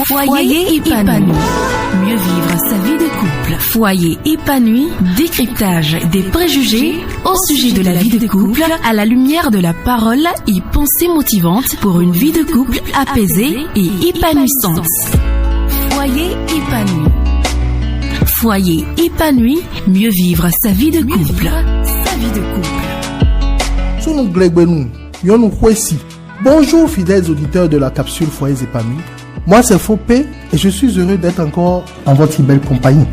Foyer épanoui. Mieux vivre sa vie de couple. Foyer épanoui. Décryptage des préjugés au sujet de la vie de couple à la lumière de la parole et pensées motivantes pour une vie de couple apaisée et épanouissante. Foyer épanoui. Foyer épanoui. Mieux vivre sa vie de couple. Bonjour fidèles auditeurs de la capsule Foyers épanouis. Moi c'est Fopé et je suis heureux d'être encore en votre belle compagnie.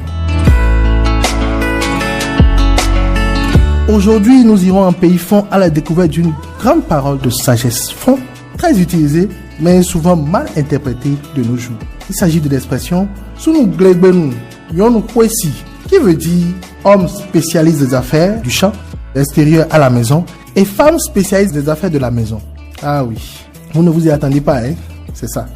Aujourd'hui, nous irons en pays fond à la découverte d'une grande parole de sagesse fond, très utilisée mais souvent mal interprétée de nos jours. Il s'agit de l'expression Sunu Glegbenu Yon Kwesi, qui veut dire homme spécialiste des affaires du champ, l'extérieur à la maison, et femme spécialiste des affaires de la maison. Ah oui, vous ne vous y attendez pas, hein? C'est ça.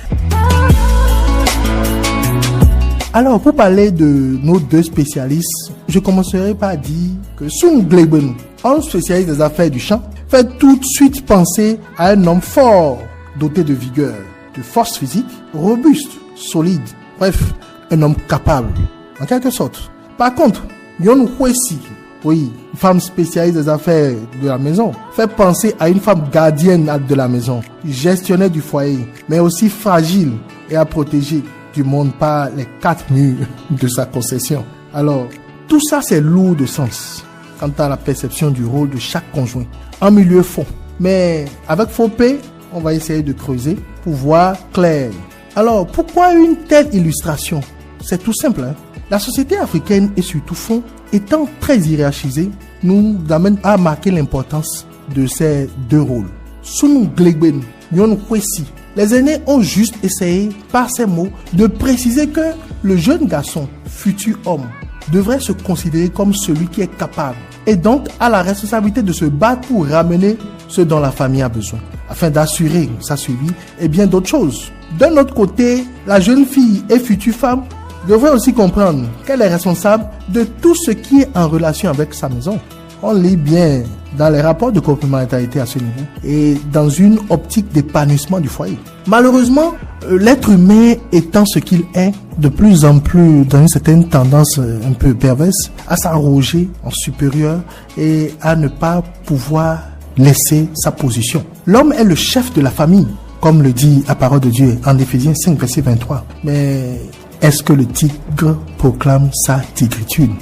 Alors, pour parler de nos deux spécialistes, je commencerai par dire que Sunu Glegbenu, homme spécialiste des affaires du champ, fait tout de suite penser à un homme fort, doté de vigueur, de force physique, robuste, solide, bref, un homme capable, en quelque sorte. Par contre, Yon Kwesi, oui, femme spécialiste des affaires de la maison, fait penser à une femme gardienne de la maison, gestionnaire du foyer, mais aussi fragile et à protéger du monde par les quatre murs de sa concession. Alors, tout ça c'est lourd de sens quant à la perception du rôle de chaque conjoint en milieu fond. Mais avec Fopé, on va essayer de creuser pour voir clair. Alors, pourquoi une telle illustration? C'est tout simple, hein? La société africaine et surtout fond, étant très hiérarchisée, nous amène à marquer l'importance de ces deux rôles. Sunu Glegbenu Yon Kwesi. Les aînés ont juste essayé, par ces mots, de préciser que le jeune garçon, futur homme, devrait se considérer comme celui qui est capable et donc a la responsabilité de se battre pour ramener ce dont la famille a besoin, afin d'assurer sa survie et bien d'autres choses. D'un autre côté, la jeune fille et future femme devrait aussi comprendre qu'elle est responsable de tout ce qui est en relation avec sa maison. On lit bien dans les rapports de complémentarité à ce niveau et dans une optique d'épanouissement du foyer. Malheureusement, l'être humain étant ce qu'il est, de plus en plus dans une certaine tendance un peu perverse, à s'arroger en supérieur et à ne pas pouvoir laisser sa position. L'homme est le chef de la famille, comme le dit la parole de Dieu en Éphésiens 5, verset 23. Mais est-ce que le tigre proclame sa tigritude?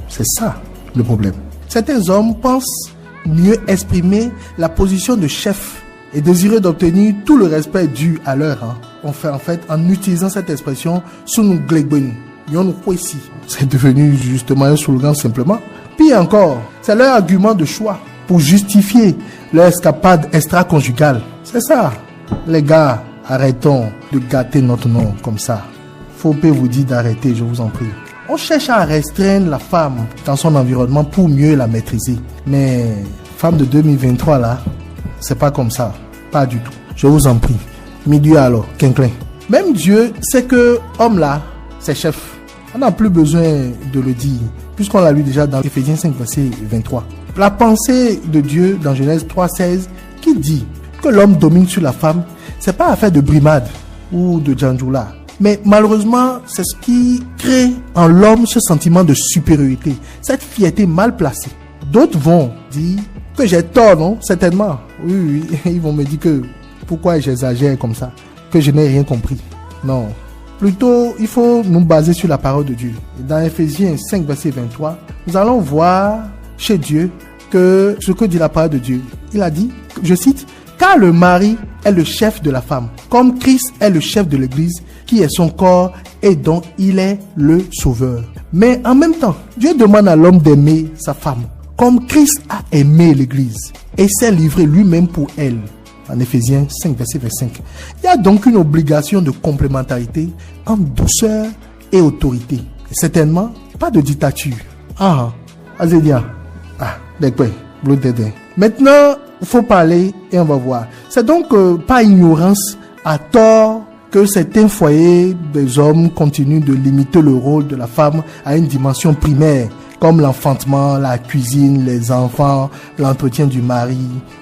C'est ça le problème. Certains hommes pensent mieux exprimer la position de chef et désirer d'obtenir tout le respect dû à leur rang. On fait en fait en utilisant cette expression Sunu Glegbenu Yon Kwesi. C'est devenu justement un slogan simplement. Puis encore, c'est leur argument de choix pour justifier leur escapade extra-conjugale. C'est ça. Les gars, arrêtons de gâter notre nom comme ça. Fopé vous dit d'arrêter, je vous en prie. On cherche à restreindre la femme dans son environnement pour mieux la maîtriser. Mais femme de 2023 là, c'est pas comme ça. Pas du tout. Je vous en prie. Milieu alors, quinquelin. Même Dieu sait que homme là, c'est chef. On n'a plus besoin de le dire, puisqu'on l'a lu déjà dans Éphésiens 5, verset 23. La pensée de Dieu dans Genèse 3,16 qui dit que l'homme domine sur la femme, c'est pas affaire de brimade ou de djanjoula. Mais malheureusement, c'est ce qui crée en l'homme ce sentiment de supériorité, cette fierté mal placée. D'autres vont dire que j'ai tort, non? Certainement. Oui, ils vont me dire que pourquoi j'exagère comme ça, que je n'ai rien compris. Non. Plutôt, il faut nous baser sur la parole de Dieu. Et dans Éphésiens 5, verset 23, nous allons voir chez Dieu que ce que dit la parole de Dieu. Il a dit, je cite, « Car le mari est le chef de la femme, comme Christ est le chef de l'Église, qui est son corps et dont il est le sauveur. » Mais en même temps, Dieu demande à l'homme d'aimer sa femme, comme Christ a aimé l'Église et s'est livré lui-même pour elle. En Éphésiens 5, verset 25. Il y a donc une obligation de complémentarité entre douceur et autorité. Et certainement, pas de dictature. Azédia. D'accord. Maintenant, il faut parler et on va voir. C'est donc pas ignorance, à tort, que certains foyers des hommes continuent de limiter le rôle de la femme à une dimension primaire, comme l'enfantement, la cuisine, les enfants, l'entretien du mari,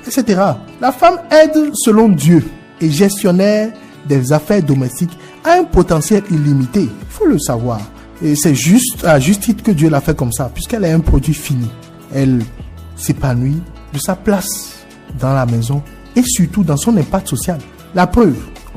etc. La femme aide selon Dieu et gestionnaire des affaires domestiques a un potentiel illimité. Il faut le savoir. Et c'est juste à juste titre que Dieu l'a fait comme ça, puisqu'elle est un produit fini. Elle s'épanouit de sa place dans la maison et surtout dans son impact social. La preuve,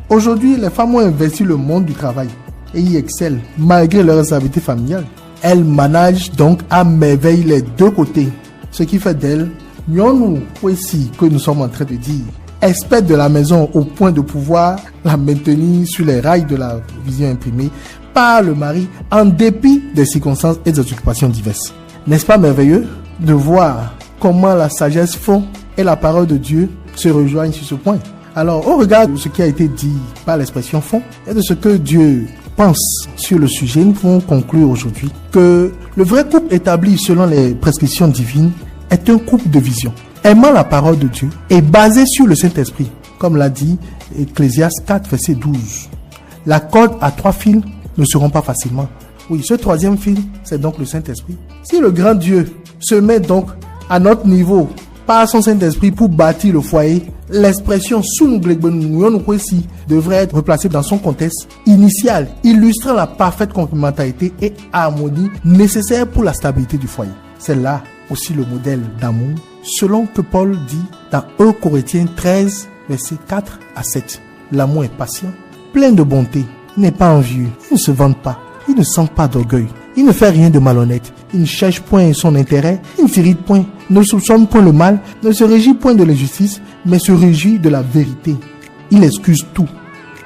aujourd'hui, les femmes ont investi le monde du travail et y excellent malgré leur responsabilité familiale. Elles managent donc à merveille les deux côtés, ce qui fait d'elles, nous aussi que nous sommes en train de dire, expertes de la maison au point de pouvoir la maintenir sur les rails de la vision imprimée par le mari en dépit des circonstances et des occupations diverses. N'est-ce pas merveilleux de voir comment la sagesse fond et la parole de Dieu se rejoignent sur ce point? Alors, au regard de ce qui a été dit par l'expression fond et de ce que Dieu pense sur le sujet, nous pouvons conclure aujourd'hui que le vrai couple établi selon les prescriptions divines est un couple de vision, aimant la parole de Dieu et basé sur le Saint-Esprit, comme l'a dit Ecclésiaste 4, verset 12. La corde à 3 fils ne se rompt pas facilement. Oui, ce troisième fil, c'est donc le Saint-Esprit. Si le grand Dieu se met donc à notre niveau par son Saint-Esprit pour bâtir le foyer, l'expression devrait être replacée dans son contexte initial, illustrant la parfaite complémentarité et harmonie nécessaire pour la stabilité du foyer. C'est là aussi le modèle d'amour, selon que Paul dit dans 1 Corinthiens 13, versets 4 à 7. L'amour est patient, plein de bonté, il n'est pas envieux, il ne se vante pas, il ne sent pas d'orgueil, il ne fait rien de malhonnête, il ne cherche point son intérêt, il ne s'irrite point, ne soupçonne point le mal, ne se régit point de l'injustice, mais se régit de la vérité. Il excuse tout,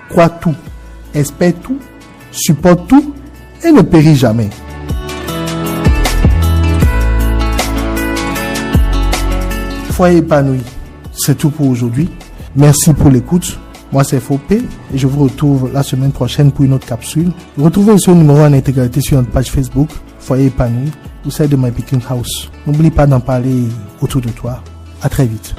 croit tout, espère tout, supporte tout et ne périt jamais. Foyer épanoui, c'est tout pour aujourd'hui. Merci pour l'écoute. Moi, c'est FOP et je vous retrouve la semaine prochaine pour une autre capsule. Retrouvez ce numéro en intégralité sur notre page Facebook, Foyer épanoui, ou celle de My Picking House. N'oublie pas d'en parler autour de toi. À très vite.